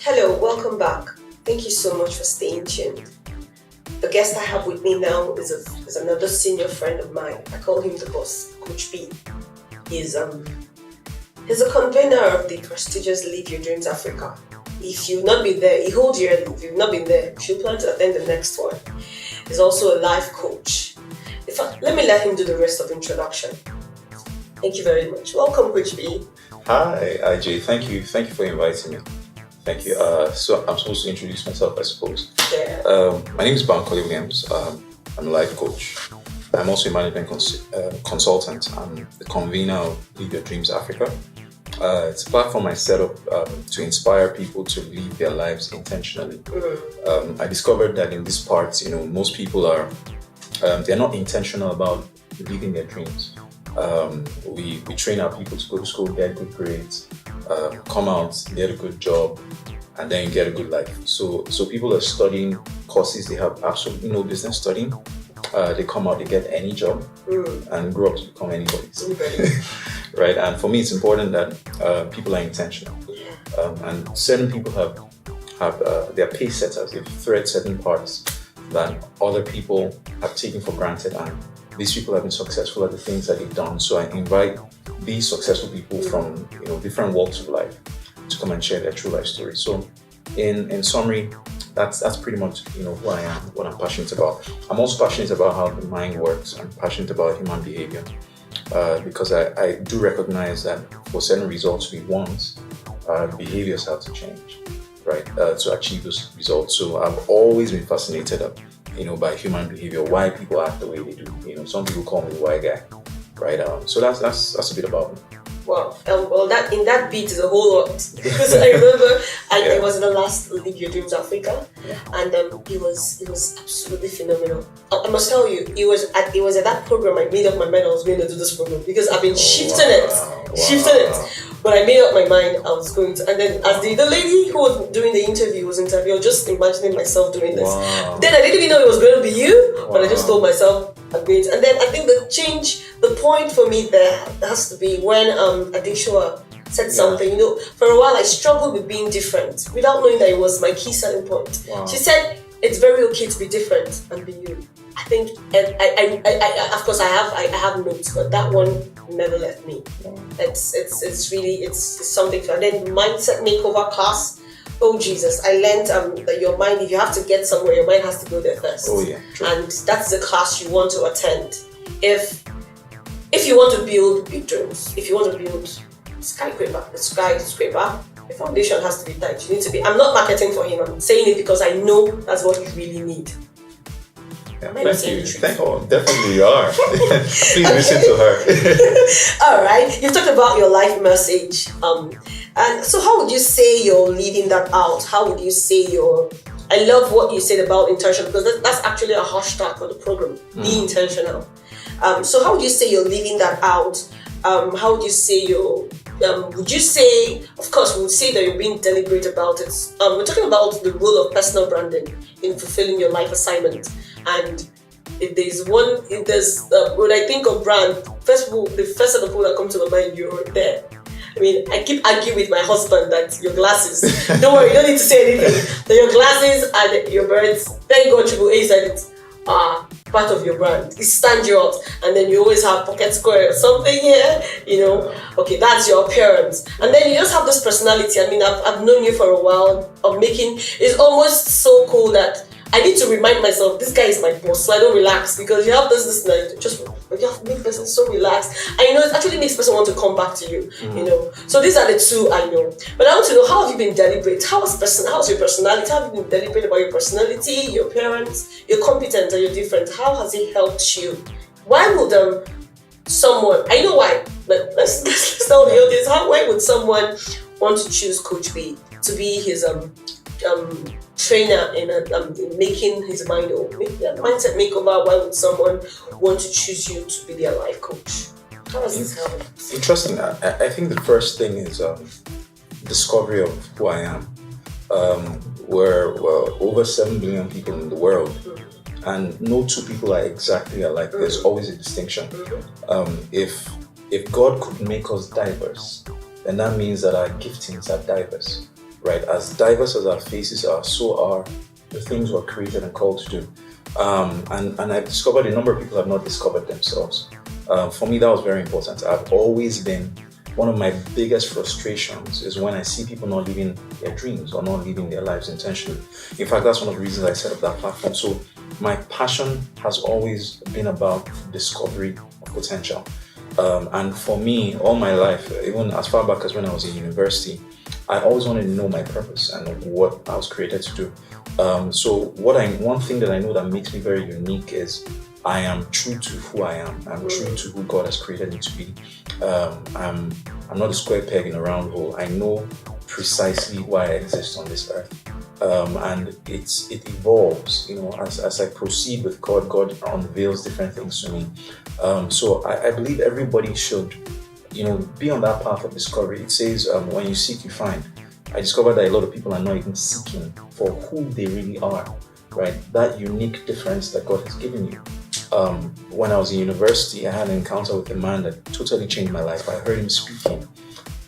Hello, welcome back. Thank you so much for staying tuned. The guest I have with me now is another senior friend of mine. I call him the boss, Coach B. He's a convener of the prestigious Live Your Dreams Africa. If you've not been there, he holds your if you've not been there, you should plan to attend the next one. He's also a life coach. In fact, let me let him do the rest of the introduction. Thank you very much. Welcome, Coach B. Hi, IJ. Thank you for inviting me. Thank you. So I'm supposed to introduce myself, I suppose. Yeah. My name is Bankole Williams. I'm a life coach. I'm also a management consultant. I'm the convener of Live Your Dreams Africa. It's a platform I set up to inspire people to live their lives intentionally. I discovered that in this part, most people are they're not intentional about living their dreams. We train our people to go to school, get good grades, come out, get a good job, and then get a good life. So people are studying courses they have absolutely no business studying. They come out, they get any job, and grow up to become anybody. Right? And for me, it's important that people are intentional. And certain people have their pace setters. They thread certain parts that other people have taken for granted, and these people have been successful at the things that they've done. So I invite these successful people from different walks of life to come and share their true life story. So in summary, that's pretty much who I am, what I'm passionate about. I'm also passionate about how the mind works. I'm passionate about human behavior because I do recognize that for certain results we want, behaviors have to change, right, to achieve those results. So I've always been fascinated by human behavior, why people act the way they do. Some people call me the why guy, right? So that's a bit about me. Wow. That in that beat is a whole lot. Because I remember I was in the last Live Your Dreams Africa, and it was absolutely phenomenal. I must tell you, it was at that program I made up my mind I was going to do this program, because I've been shifting it. But I made up my mind I was going to. And then as the lady who was doing the interview was interviewing, I was just imagining myself doing this. Wow. Then I didn't even know it was going to be you, but I just told myself I'm going to. And then I think the point for me there has to be when Adeshua said something. For a while I struggled with being different without knowing that it was my key selling point. Wow. She said it's very okay to be different and be you. I think, and I of course I have notes, but that one never left me. It's really something. And then mindset makeover class. Oh Jesus! I learned that your mind, if you have to get somewhere, your mind has to go there first. Oh yeah. True. And that's the class you want to attend. If you want to build big dreams, if you want to build skyscraper, the foundation has to be tight. You need to be. I'm not marketing for him. I'm saying it because I know that's what you really need. Yeah, thank you. Definitely you are. Please listen to her. All right. You've talked about your life message. And so how would you say you're leaving that out? How would you say I love what you said about intentional, because that's actually a hashtag for the program. Be intentional. So how would you say you're leaving that out? How would you say would you say, of course, we would say that you're being deliberate about it. We're talking about the role of personal branding in fulfilling your life assignment. And when I think of brand, the first set of people that come to my mind, you're there. I mean, I keep arguing with my husband that your glasses, don't worry, you don't need to say anything, that your glasses and your birds, thank God Triple A said it, are part of your brand. It stands you out. And then you always have pocket square or something here, okay, that's your appearance. And then you just have this personality. I mean, I've known you for a while it's almost so cool that I need to remind myself, this guy is my boss, so I don't relax, because you have this just you have to make person so relaxed. And it actually makes person want to come back to you, So these are the two I know. But I want to know, how have you been deliberate? How's your personality? How have you been deliberate about your personality, your parents, your competence, and your different? How has it helped you? Why would someone, I know why, but let's tell the audience, why would someone want to choose Coach B to be his trainer in making his mind mindset makeover? Why would someone want to choose you to be their life coach? How does this happen? Interesting. I think the first thing is discovery of who I am. We're over 7 billion people in the world, and no two people are exactly alike. There's always a distinction. If God could make us diverse, then that means that our giftings are diverse. right? As diverse as our faces are, so are the things we're created and called to do. And I've discovered a number of people have not discovered themselves. For me, that was very important. I've always been, one of my biggest frustrations is when I see people not living their dreams or not living their lives intentionally. In fact, that's one of the reasons I set up that platform. So my passion has always been about discovery of potential. And for me, all my life, even as far back as when I was in university, I always wanted to know my purpose and what I was created to do. So one thing that I know that makes me very unique is I am true to who I am. I'm true to who God has created me to be. I'm not a square peg in a round hole. I know precisely why I exist on this earth. And it evolves, as I proceed with God. God unveils different things to me. So I believe everybody should, be on that path of discovery. It says, when you seek, you find. I discovered that a lot of people are not even seeking for who they really are, right? That unique difference that God has given you. When I was in university, I had an encounter with a man that totally changed my life. I heard him speaking,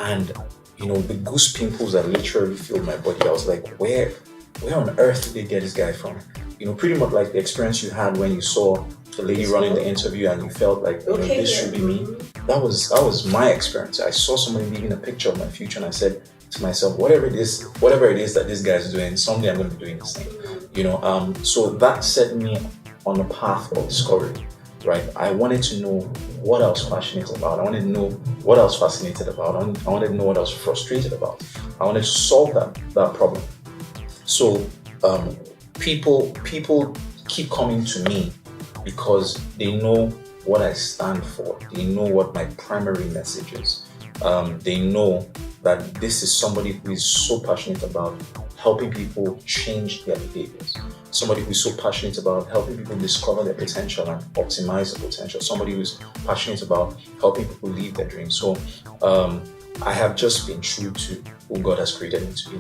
and the goose pimples that literally filled my body. I was like, where on earth did they get this guy from? Pretty much like the experience you had when you saw the lady running the interview and you felt like, this should be me. That was my experience. I saw somebody leaving a picture of my future, and I said to myself, whatever it is that this guy is doing, someday I'm going to be doing the same. So that set me on a path of discovery, right? I wanted to know what I was passionate about. I wanted to know what I was fascinated about. I wanted to know what I was frustrated about. I wanted to solve that problem. So people keep coming to me because they know what I stand for. They know what my primary message is. They know that this is somebody who is so passionate about helping people change their behaviors. Somebody who is so passionate about helping people discover their potential and optimize the potential. Somebody who is passionate about helping people live their dreams. So I have just been true to who God has created me to be.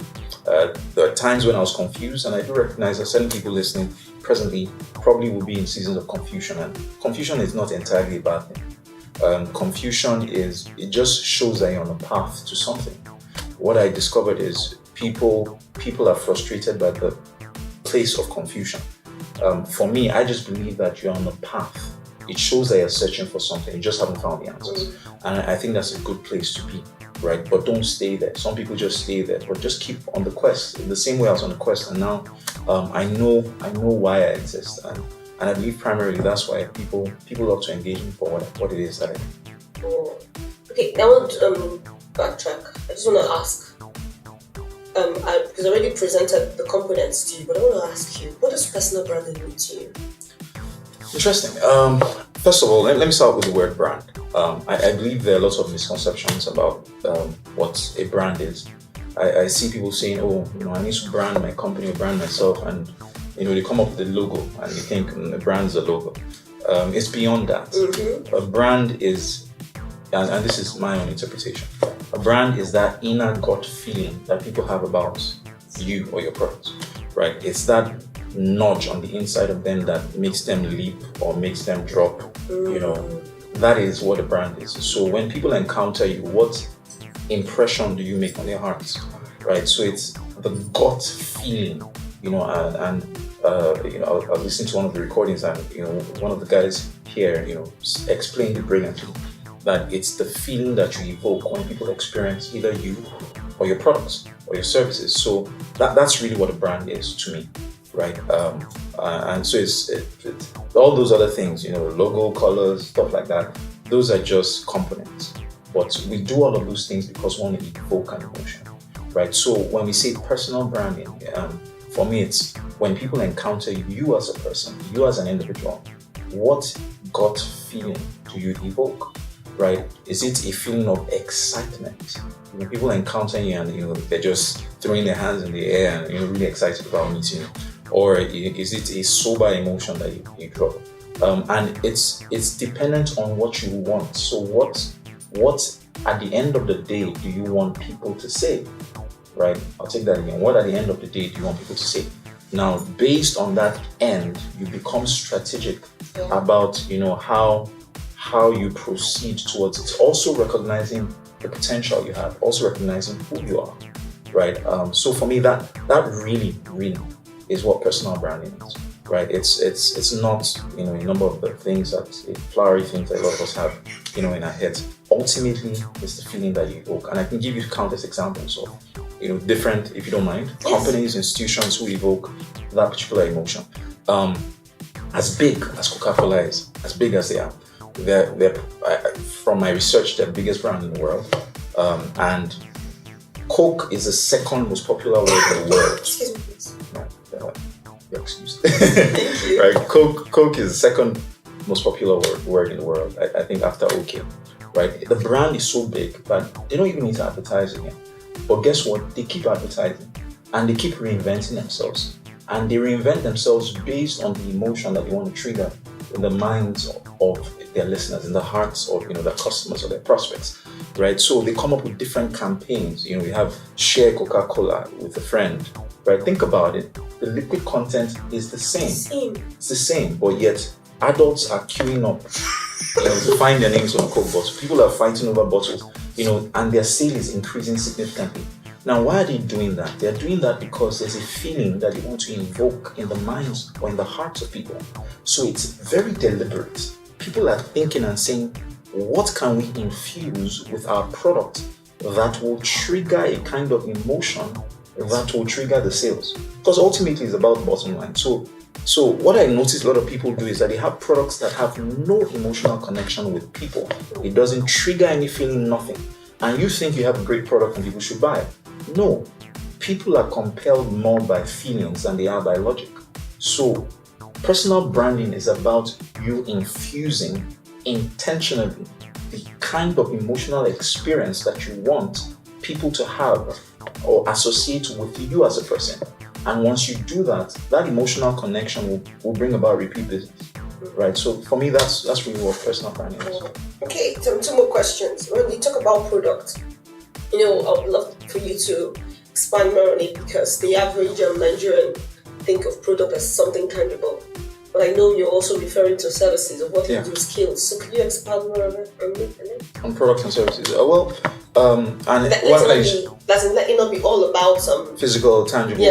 There are times when I was confused, and I do recognize that certain people listening presently probably will be in seasons of confusion. And confusion is not entirely a bad thing. Confusion it just shows that you're on a path to something. What I discovered is people are frustrated by the place of confusion. For me, I just believe that you're on a path. It shows that you're searching for something. You just haven't found the answers. And I think that's a good place to be, right? But don't stay there. Some people just stay there, but just keep on the quest. In the same way I was on the quest, and now I know why I exist. And I believe primarily that's why people love to engage me for what it is that I do. Oh. Okay, I want to backtrack. I just want to ask, because I already presented the components to you, but I want to ask you, what does personal branding mean to you? Interesting. First of all, let me start with the word brand. I believe there are lots of misconceptions about what a brand is. I see people saying, I need to brand my company or brand myself, and they come up with a logo and you think a brand is a logo. It's beyond that. Mm-hmm. A brand is, and this is my own interpretation, a brand is that inner gut feeling that people have about you or your product, right? It's that nudge on the inside of them that makes them leap or makes them drop. That is what a brand is. So when people encounter you, what impression do you make on their hearts, right? So it's the gut feeling, I was listening to one of the recordings, and one of the guys here, explained it brilliantly, that it's the feeling that you evoke when people experience either you or your products or your services. So that's really what a brand is to me, right? And so it's all those other things, logo, colors, stuff like that. Those are just components, but we do all of those things because we want to evoke an emotion, right? So when we say personal branding, for me, it's when people encounter you as a person, you as an individual, what gut feeling do you evoke, right? Is it a feeling of excitement? People encounter you and they're just throwing their hands in the air and really excited about meeting you, or is it a sober emotion that you drop? And it's dependent on what you want. So what at the end of the day do you want people to say? Right? I'll take that again. What at the end of the day do you want people to say? Now, based on that end, you become strategic about, how you proceed towards it. Also recognizing the potential you have, also recognizing who you are, right? So for me, that really is what personal branding is, right? It's not a number of the things that flowery things that a lot of us have in our heads. Ultimately, it's the feeling that you evoke, and I can give you countless examples of different, if you don't mind, companies, institutions who evoke that particular emotion. As big as Coca-Cola is, as big as they are, they're from my research, they're the biggest brand in the world, and Coke is the second most popular word in the world. Excuse me, please. You're excused. Thank you. Right, Coke is the second most popular word in the world. I think after OK. Right, the brand is so big that they don't even need to advertise again. But guess what? They keep advertising and they keep reinventing themselves. And they reinvent themselves based on the emotion that they want to trigger in the minds of their listeners, in the hearts of their customers or their prospects. Right? So they come up with different campaigns. We have share Coca-Cola with a friend. Right? Think about it. The liquid content is the same. It's the same, but yet adults are queuing up to find their names on a Coke bottle. People are fighting over bottles, and their sale is increasing significantly. Now, why are they doing that? They're doing that because there's a feeling that they want to invoke in the minds or in the hearts of people. So it's very deliberate. People are thinking and saying, what can we infuse with our product that will trigger a kind of emotion that will trigger the sales? Because ultimately it's about the bottom line. So what I notice a lot of people do is that they have products that have no emotional connection with people. It doesn't trigger any feeling, nothing. And you think you have a great product and people should buy it. No. People are compelled more by feelings than they are by logic. So personal branding is about you infusing intentionally the kind of emotional experience that you want people to have or associate with you as a person. And once you do that, that emotional connection will bring about repeat business, right? So for me, that's really what personal branding is. Okay, so 2 more questions. When we talk about product, I would love for you to expand more on it, because the average Nigerian think of product as something tangible. But I know you're also referring to services of what you do, skills. So could you expand more on it? On products and services? Let it not be all about some physical, tangible.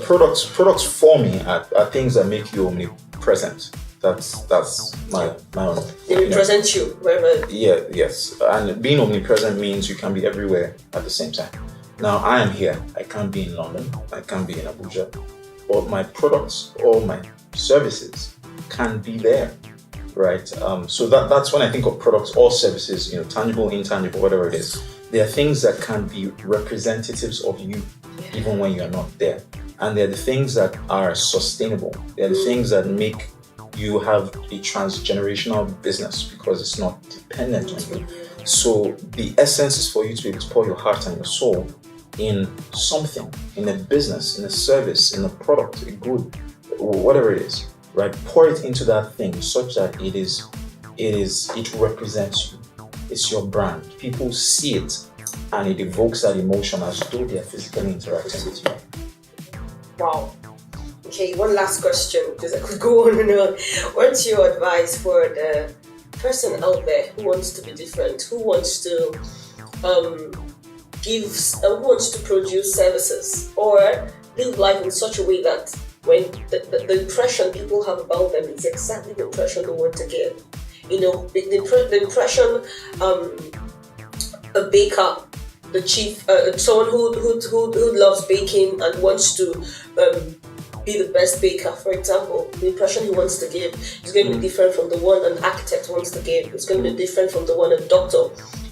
Products for me are things that make you omnipresent. That's my own. They represent you wherever. Yes. And being omnipresent means you can be everywhere at the same time. Now I am here. I can't be in London. I can't be in Abuja. But my products or my services can be there, right? So that's when I think of products or services, tangible, intangible, whatever it is. They are things that can be representatives of you, even when you are not there. And they're the things that are sustainable. They're the things that make you have a transgenerational business because it's not dependent on you. So the essence is for you to pour your heart and your soul in something, in a business, in a service, in a product, a good, whatever it is, right? Pour it into that thing such that it represents you. It's your brand. People see it and it evokes that emotion as though they are physically interacting with you. Wow. Okay, one last question, because I could go on and on. What's your advice for the person out there who wants to be different, who wants to who wants to produce services or live life in such a way that when the impression people have about them is exactly the impression they want to give? The impression a baker, the chief, someone who loves baking and wants to be the best baker, for example, the impression he wants to give is going to be different from the one an architect wants to give. It's going to be different from the one a doctor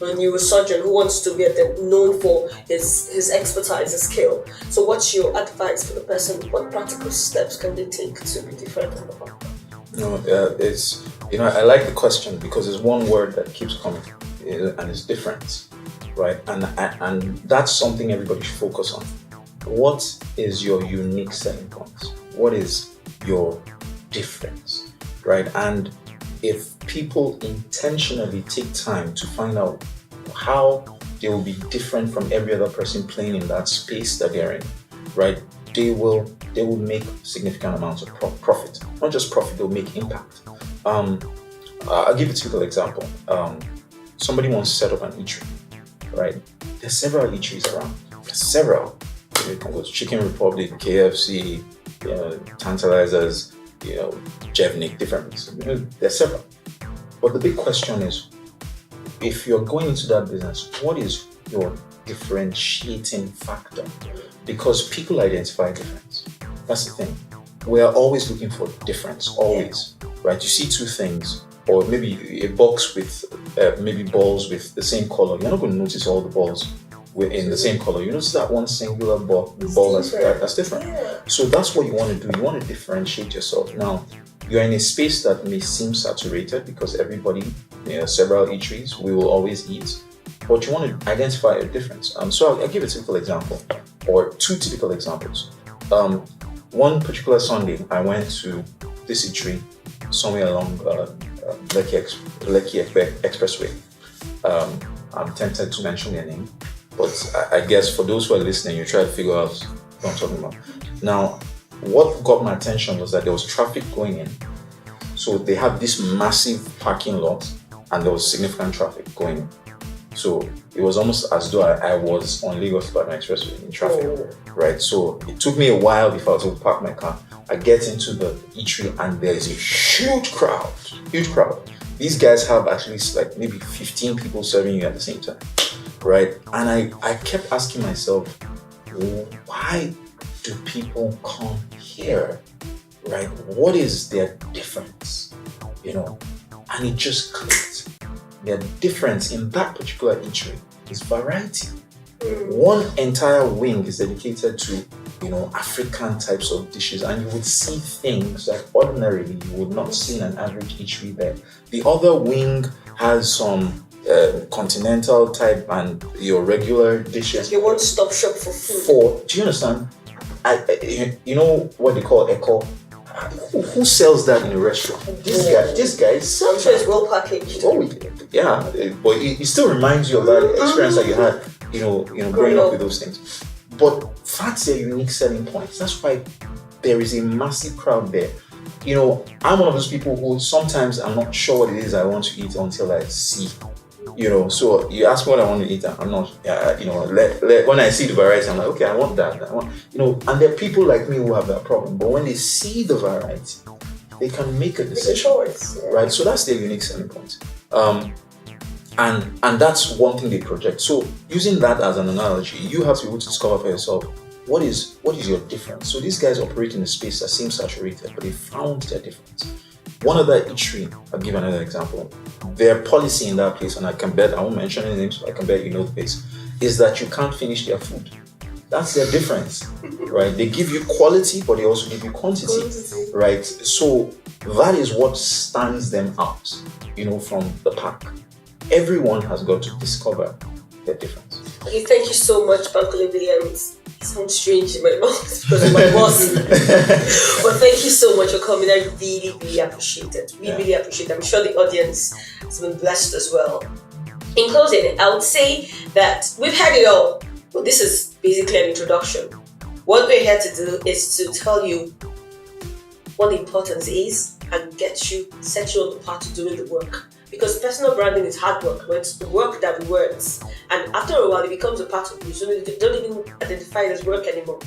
or a neurosurgeon who wants to be known for his expertise, his skill. So what's your advice for the person? What practical steps can they take to be different from the other? I like the question because there's one word that keeps coming, and it's difference, right? And that's something everybody should focus on. What is your unique selling point? What is your difference, right? And if people intentionally take time to find out how they will be different from every other person playing in that space that they're in, right? They will make significant amounts of profit. Not just profit, they'll make impact. I'll give a typical example. Somebody wants to set up an eatery, right? there's several eateries around. There's several. You can go to Chicken Republic, KFC, Tantalizers, Jevnik, different. There's several. But the big question is, if you're going into that business, what is your differentiating factor? Because people identify difference. That's the thing. We are always looking for difference, always, right? You see two things, or maybe a box with maybe balls with the same color. You're not going to notice all the balls in the same color. You notice that one singular ball that's different. Yeah. So that's what you want to do. You want to differentiate yourself. Now, you're in a space that may seem saturated because everybody, several eateries, we will always eat. But you want to identify a difference. So I'll give a typical example, or two typical examples. One particular Sunday, I went to this eatery somewhere along Lekki Expressway. I'm tempted to mention their name, but I guess for those who are listening, you try to figure out what I'm talking about. Now, what got my attention was that there was traffic going in. So they had this massive parking lot and there was significant traffic going in. So it was almost as though I was on Lagos Ibadan Expressway in traffic, right? So it took me a while before I was able to park my car. I get into the eatery and there is a huge crowd. These guys have at least like maybe 15 people serving you at the same time, right? And I kept asking myself, why do people come here, right? What is their difference, And it just clicked. Their difference in that particular eatery is variety. One entire wing is dedicated to, African types of dishes, and you would see things that ordinarily you would not see in an average eatery there. The other wing has some continental type and your regular dishes. You one-stop shop for food. Do you understand? You know what they call echo? Who sells that in a restaurant? This guy sells. I'm sure it's well packaged. Oh yeah, but it still reminds you of that experience that you had, growing up with those things. But that's their unique selling points. That's why there is a massive crowd there. I'm one of those people who sometimes I'm not sure what it is I want to eat until I see. So you ask me what I want to eat, I'm not, when I see the variety, I'm like, okay, I want that. And there are people like me who have that problem. But when they see the variety, they can make a decision. Choice, yeah. Right? So that's their unique selling point. And that's one thing they project. So using that as an analogy, you have to be able to discover for yourself, what is your difference? So these guys operate in a space that seems saturated, but they found their difference. One other eatery, I'll give another example. Their policy in that place, and I won't mention any names, but I can bet you know the place, is that you can't finish their food. That's their difference, right? They give you quality, but they also give you quantity, right? So that is what stands them out, from the pack. Everyone has got to discover their difference. Okay, thank you so much, Bankole Williams. It sounds strange in my mouth because of my boss. But thank you so much for coming. I really, really appreciate it. Really appreciate it. I'm sure the audience has been blessed as well. In closing, I would say that we've had it all. Well, this is basically an introduction. What we're here to do is to tell you what the importance is and set you on the path to doing the work. Because personal branding is hard work, but it's the work that rewards. And after a while, it becomes a part of you, so you don't even identify it as work anymore.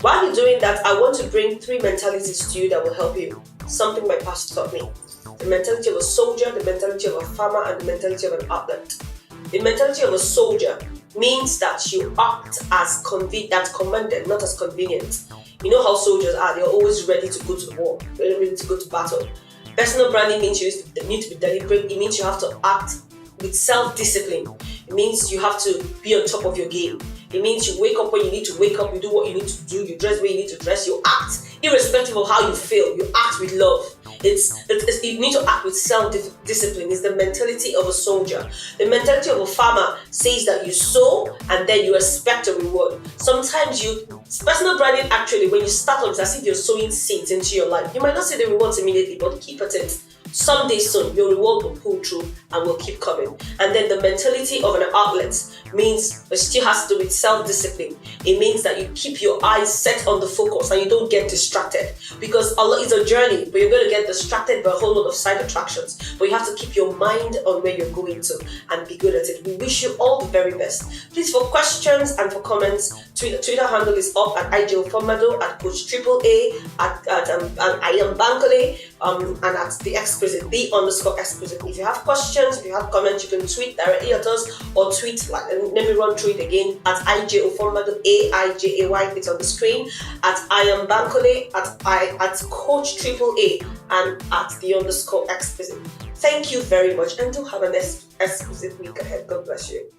While you're doing that, I want to bring 3 mentalities to you that will help you. Something my pastor taught me. The mentality of a soldier, the mentality of a farmer, and the mentality of an athlete. The mentality of a soldier means that you act as commanded, not as convenient. You know how soldiers are, they're always ready to go to the war, ready to go to battle. Personal branding means you need to be deliberate. It means you have to act with self-discipline. It means you have to be on top of your game. It means you wake up when you need to wake up, you do what you need to do, you dress where you need to dress, you act irrespective of how you feel, you act with love. You need to act with self-discipline. It's the mentality of a soldier. The mentality of a farmer says that you sow and then you expect a reward. Sometimes personal branding actually, when you start off, it's as if you're sowing seeds into your life. You might not see the rewards immediately, but keep at it. someday soon your reward will pull through and will keep coming. And then the mentality of an outlet means it still has to do with self-discipline. It means that you keep your eyes set on the focus and you don't get distracted, because it's a journey, but you're going to get distracted by a whole lot of side attractions. But you have to keep your mind on where you're going to and be good at it. We wish you all the very best. Please, for questions and for comments, Twitter handle is up at IJOFormado, at Coach Triple A, at I am Bankole, and at the Exquisite, _Exquisite. If you have questions, if you have comments, you can tweet directly at us or tweet, let me run through it again, at IJOFormado, AIJAY, it's on the screen, at I am Bankole, at Coach Triple A, and at the _Exquisite. Thank you very much, and do have an exquisite week ahead. God bless you.